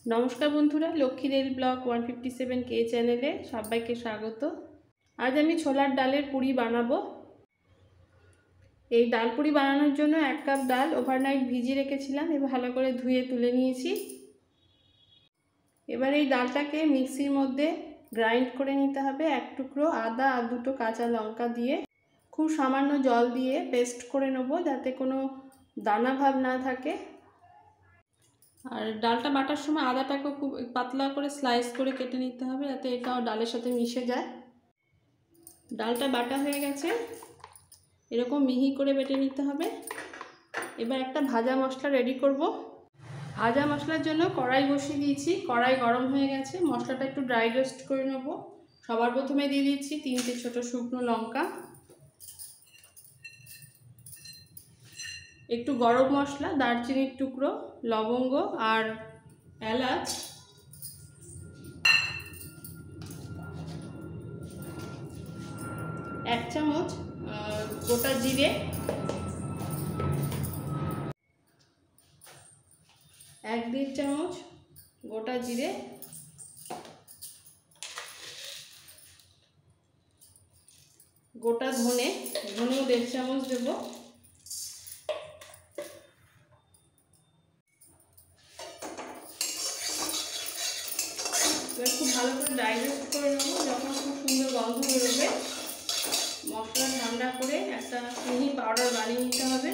নমস্কার বন্ধুরা, লক্ষ্মীদের ব্লগ 157 কে চ্যানেলে সবাইকে স্বাগত। আজ আমি ছোলার ডালের পুরি বানাবো। এই ডাল পুরি বানানোর জন্য 1 কাপ ডাল ওভারনাইট ভিজিয়ে রেখেছিলাম, এবার ভালো করে ধুয়ে তুলে নিয়েছি। এবার এই ডালটাকে মিক্সির মধ্যে গ্রাইন্ড করে নিতে হবে। 1 টুকরো আদা আর 2টো কাঁচা লঙ্কা দিয়ে খুব সামান্য জল দিয়ে পেস্ট করে নেব, যাতে কোনো দানা ভাব না থাকে। আর ডালটা বাটার সময় আদাটাকে খুব পাতলা করে স্লাইস করে কেটে নিতে হবে, যাতে এটাও ডালের সাথে মিশে যায়। ডালটা বাটা হয়ে গেছে, এরকম মিহি করে বেটে নিতে হবে। এবার একটা ভাজা মশলা রেডি করব। ভাজা মশলার জন্য কড়াই বসিয়ে দিয়েছি, কড়াই গরম হয়ে গেছে। মশলাটা একটু ড্রাই রোস্ট করে নেব। সবার প্রথমে দিয়ে দিচ্ছি 3টে ছোট শুকনো লঙ্কা, একটু গরম মশলা, দারচিনির টুকরো, লবঙ্গ আর এলাচ, এক চামচ গোটা জিরে, 1-1.5 চামচ গোটা জিরে, গোটা ধনেও 1.5 চামচ দেব। এবার খুব ভালো করে ড্রাই রোস্ট করে নেবো। যখন খুব সুন্দর গন্ধ বেরোবে, মশলা ঠান্ডা করে একটা মিহি পাউডার বানিয়ে নিতে হবে।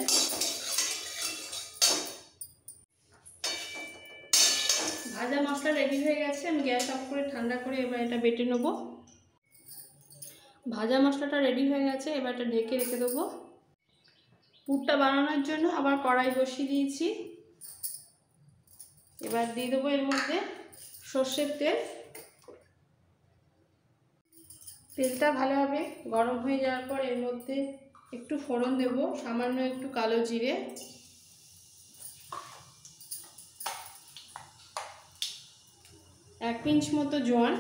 ভাজা মশলা রেডি হয়ে গেছে, আমি গ্যাস অফ করে ঠান্ডা করে এবার এটা বেটে নেব। ভাজা মশলাটা রেডি হয়ে গেছে, এবার এটা ঢেকে রেখে দেবো। পুরটা বানানোর জন্য আবার কড়াই বসিয়ে দিয়েছি। এবার দিয়ে দেবো এর মধ্যে সর্ষের তেল। তেলটা ভালোভাবে গরম হয়ে যাওয়ার পর এর মধ্যে একটু ফোড়ন দেব, সামান্য একটু কালো জিরে, এক পিঞ্চ মতো জোয়ান,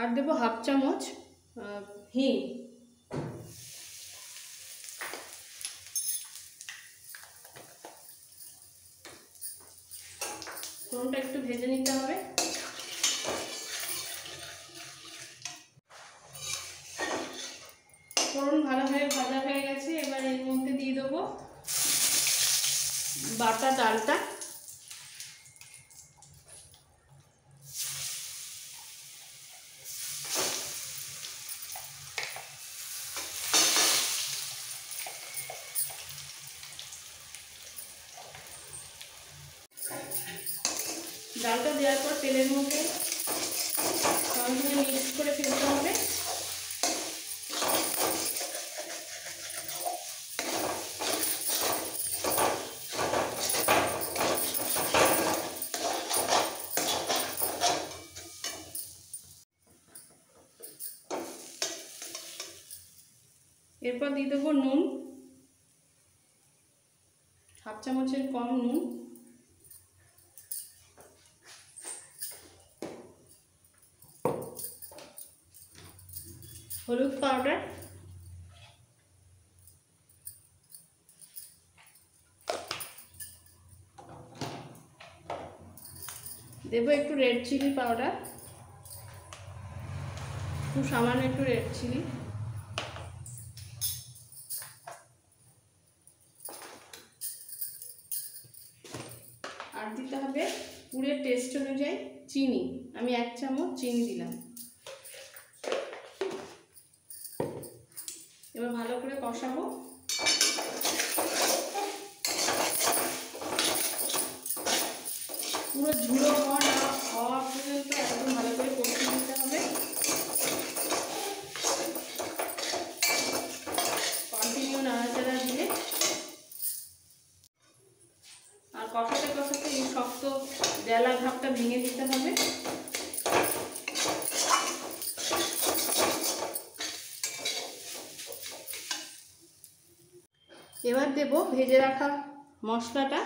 আর দেবো 1/2 চামচ হিং। ফোড়নটা একটু ভেজে নিতে হবে। ফোড়ন ভালোভাবে ভাজা হয়ে গেছে, এবার এর মধ্যে দিয়ে দেবো বাটা ডালটা। ডালটা দেওয়ার পর তেলের মধ্যে সঙ্গে মিক্স করে ফেলতে হবে। এরপর দিয়ে দেবো নুন, 1/2 চামচের কম নুন, হলুদ পাউডার, দেবো একটু রেড চিলি পাউডার, খুব সামান্য একটু রেড চিলি, আর দিতে হবে পুরের টেস্ট অনুযায়ী চিনি। আমি 1 চামচ চিনি দিলাম। এবার ভালো করে কষাবো। পুরো ঝুড়ো হওয়া পর্যন্ত একদম ভালো করে কষিয়ে দিতে হবে। কন্টিনিউ নাড়াচাড়া দিয়ে আর কষাতে কষাতে এই শক্ত জেলা ভাবটা ভেঙে দিতে হবে। এবার দেব ভেজে রাখা মশলাটা,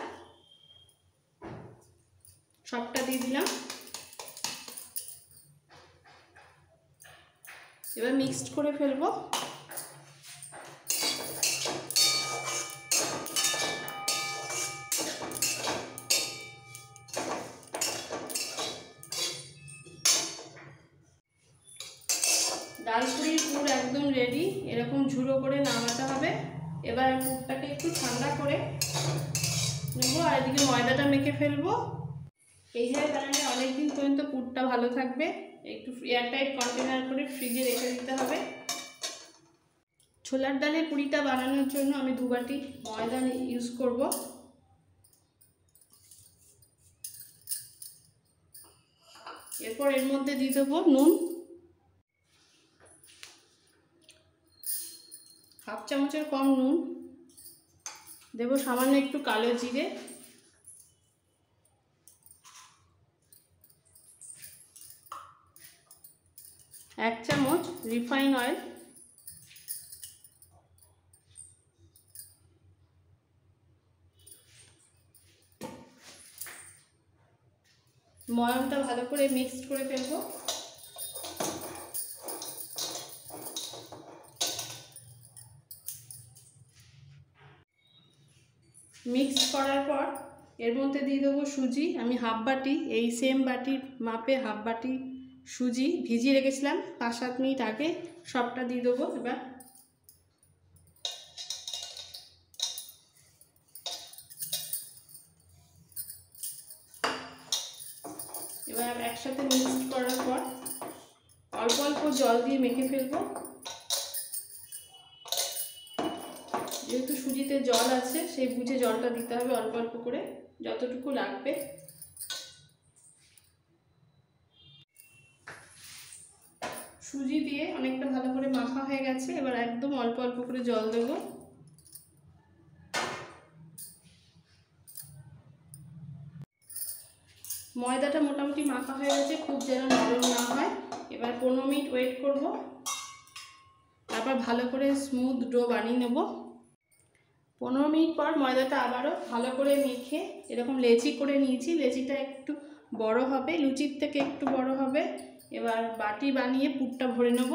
সবটা দিয়ে দিলাম। এবার মিক্সড করে ফেলবো। ডাল পুরির পুর একদম রেডি। এরকম ঝুড়ো করে নামাতে হবে। এবার পুরটাকে একটু ঠান্ডা করে নেবো আর এদিকে ময়দাটা মেখে ফেলবো। এই যে কারণে অনেকদিন পর্যন্ত পুরটা ভালো থাকবে। একটু এয়ারটাইট কন্টেনার করে ফ্রিজে রেখে দিতে হবে। ছোলার ডালের পুরিটা বানানোর জন্য আমি 2 বাটি ময়দা ইউজ করব। এরপর এর মধ্যে দিয়ে দেবো নুন, হাফ চামচের কম নুন দেব, সামান্য একটু কালো জিরে, 1 চামচ রিফাইন অয়েল, ময়ামটা ভালো করে মিক্সড করে ফেলবো। মিক্স করার পর এর মধ্যে দিয়ে দেবো সুজি। আমি হাফ বাটি, এই সেম বাটির মাপে হাফ বাটি সুজি ভিজিয়ে রেখেছিলাম 5-7 মিনিট আগে, সবটা দিয়ে দেবো। এবার একসাথে মিক্স করার পর অল্প অল্প জল দিয়ে মেখে ফেলবো। যেহেতু সুজিতে জল আছে সেই বুঝে জলটা দিতে হবে, অল্প অল্প করে যতটুকু লাগবে। সুজি দিয়ে অনেকটা ভালো করে মাখা হয়ে গেছে। এবার একদম অল্প অল্প করে জল দেব। ময়দাটা মোটামুটি মাখা হয়ে গেছে, খুব যেন নরম না হয়। এবার 15 মিনিট ওয়েট করব, তারপর ভালো করে স্মুথ ডো বানিয়ে নেব। 15 মিনিট পর ময়দাটা আবারও ভালো করে মেখে এরকম লেচি করে নিয়েছি। লেচিটা একটু বড় হবে, লুচির থেকে একটু বড় হবে। এবার বাটি বানিয়ে পুরটা ভরে নেব।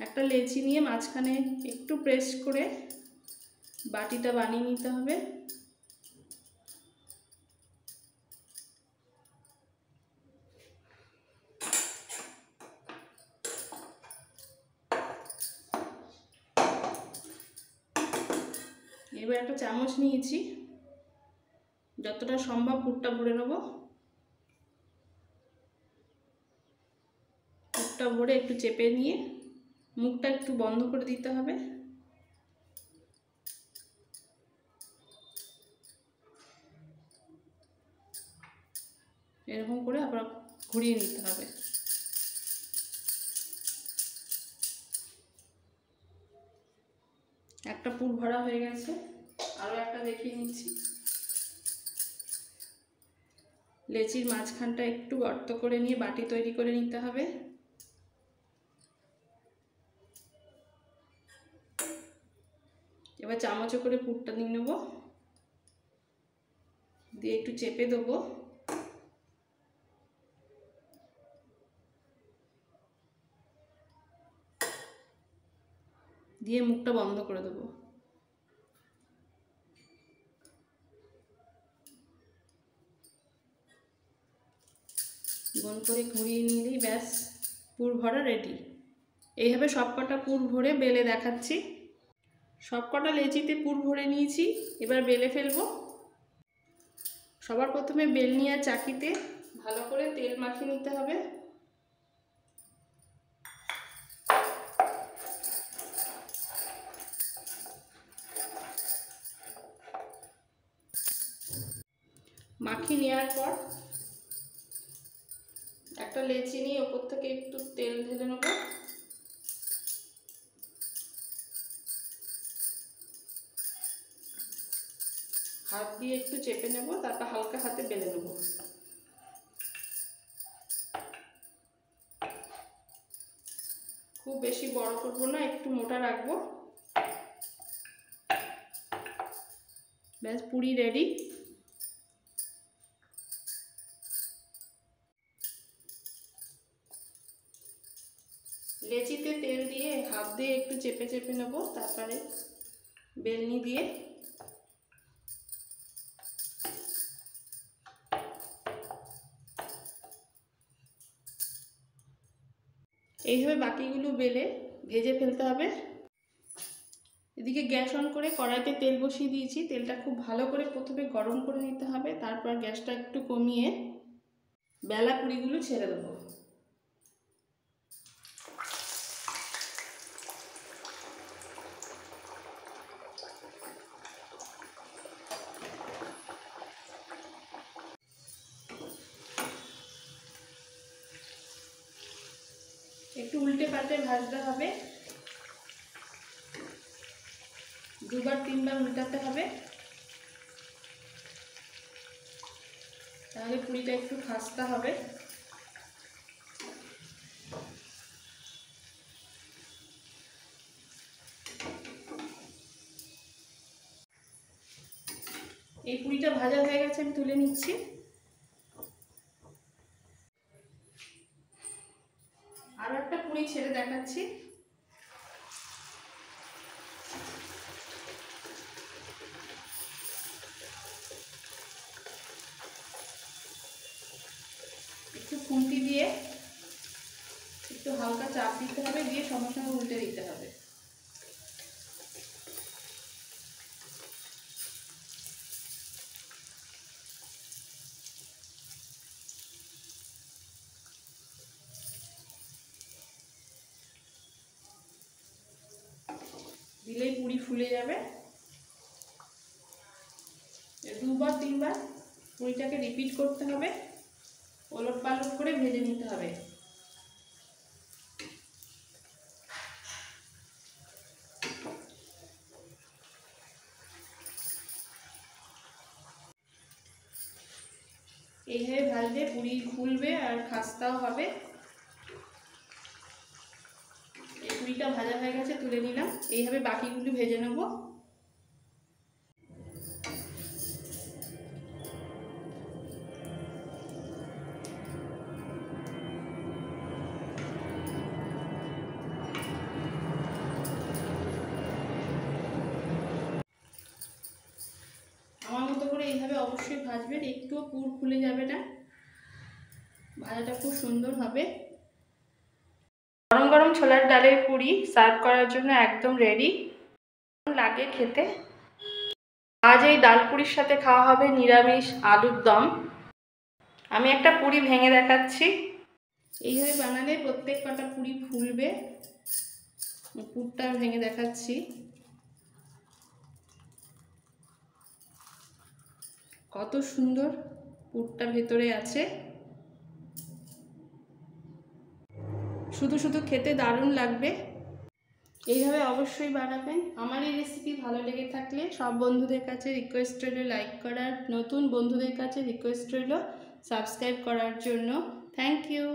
একটা লেচি নিয়ে মাঝখানে একটু প্রেস করে বাটিটা বানিয়ে নিতে হবে। এবার একটা চামচ নিয়েছি, যতটা সম্ভব পুরটা ভরে নেব। পুরটা ভরে একটু চেপে নিয়ে মুখটা একটু বন্ধ করে দিতে হবে। এরকম করে আবার ঘুরিয়ে নিতে হবে। একটা পুর ভরা হয়ে গেছে, আরও একটা দেখিয়ে নিচ্ছি। লেচির মাঝখানটা একটু গর্ত করে নিয়ে বাটি তৈরি করে নিতে হবে। এবার চামচে করে পুরটা নিয়ে নেব, দিয়ে একটু চেপে দেবো। দিয়ে মুখটা বন্ধ করে দেবো। গোল করে ঘুরিয়ে নিলেই ব্যাস পুর ভরা রেডি। এইভাবে সবকটা পুর ভরে বেলে দেখাচ্ছি। সবকটা লেচিতে পুর ভরে নিয়েছি, এবার বেলে ফেলবো। সবার প্রথমে বেলনি আর চাকিতে ভালো করে তেল মাখিয়ে নিতে হবে। মাখিয়ে নেওয়ার পর একটা লেচি নিয়ে ওপর থেকে একটু তেল ঢেলে নেব। হাত দিয়ে একটু চেপে নেব, তারপর হালকা হাতে বেলে নেব। খুব বেশি বড় করব না, একটু মোটা রাখবো। ব্যাস পুরি রেডি। লেচিতে তেল দিয়ে হাত দিয়ে একটু চেপে চেপে নেব, তারপরে বেলনি দিয়ে এইভাবে বাকিগুলো বেলে ভেজে ফেলতে হবে। এদিকে গ্যাস অন করে কড়াইতে তেল বসিয়ে দিয়েছি। তেলটা খুব ভালো করে প্রথমে গরম করে নিতে হবে, তারপর গ্যাসটা একটু কমিয়ে বেলা পুরিগুলো ছেড়ে দেবো। একটু উল্টে পাল্টে ভাজতে হবে, দুবার তিনবার উল্টাতে হবে, তাহলে পুরিটা একটু খাস্তা হবে। এই পুরিটা ভাজা হয়ে গেছে, আমি তুলে নিচ্ছি। আরো একটা পুরি ছেড়ে দেখাচ্ছি। একটু খুন্তি দিয়ে একটু হালকা চাপ দিতে হবে, দিয়ে সঙ্গে সঙ্গে উল্টে দিতে হবে। দিলেই পুরি ফুলে যাবে। দুবার তিনবার পুরিটাকে রিপিট করতে হবে, ওলট পালট করে ভেজে নিতে হবে। এইভাবে ভাজলে পুরি ফুলবে আর খাস্তাও হবে। এই পুরিটা ভাজা হয়ে গেছে, তুলে নিলাম। এইভাবে বাকিগুলো ভেজে নেব। আমার মতো করে এইভাবে অবশ্যই ভাজবেন, একটুও পুর খুলে যাবে না, ভাজাটা খুব সুন্দর হবে। গরম গরম ছোলার ডালের পুরি সার্ভ করার জন্য একদম রেডি। লাগে খেতে। আজ এই ডাল পুরির সাথে খাওয়া হবে নিরামিষ আলুর দম। আমি একটা পুরি ভেঙে দেখাচ্ছি। এইভাবে বানালে প্রত্যেক কটা পুরি ফুলবে। পুরটা ভেঙে দেখাচ্ছি। কত সুন্দর পুরটা ভেতরে আছে, শুধু শুধু খেতে দারুণ লাগবে। এইভাবে অবশ্যই বানাবেন। আমার এই রেসিপি ভালো লেগে থাকলে সব বন্ধুদের কাছে রিকোয়েস্ট রইল লাইক করার, নতুন বন্ধুদের কাছে রিকোয়েস্ট রইল সাবস্ক্রাইব করার জন্য। Thank you.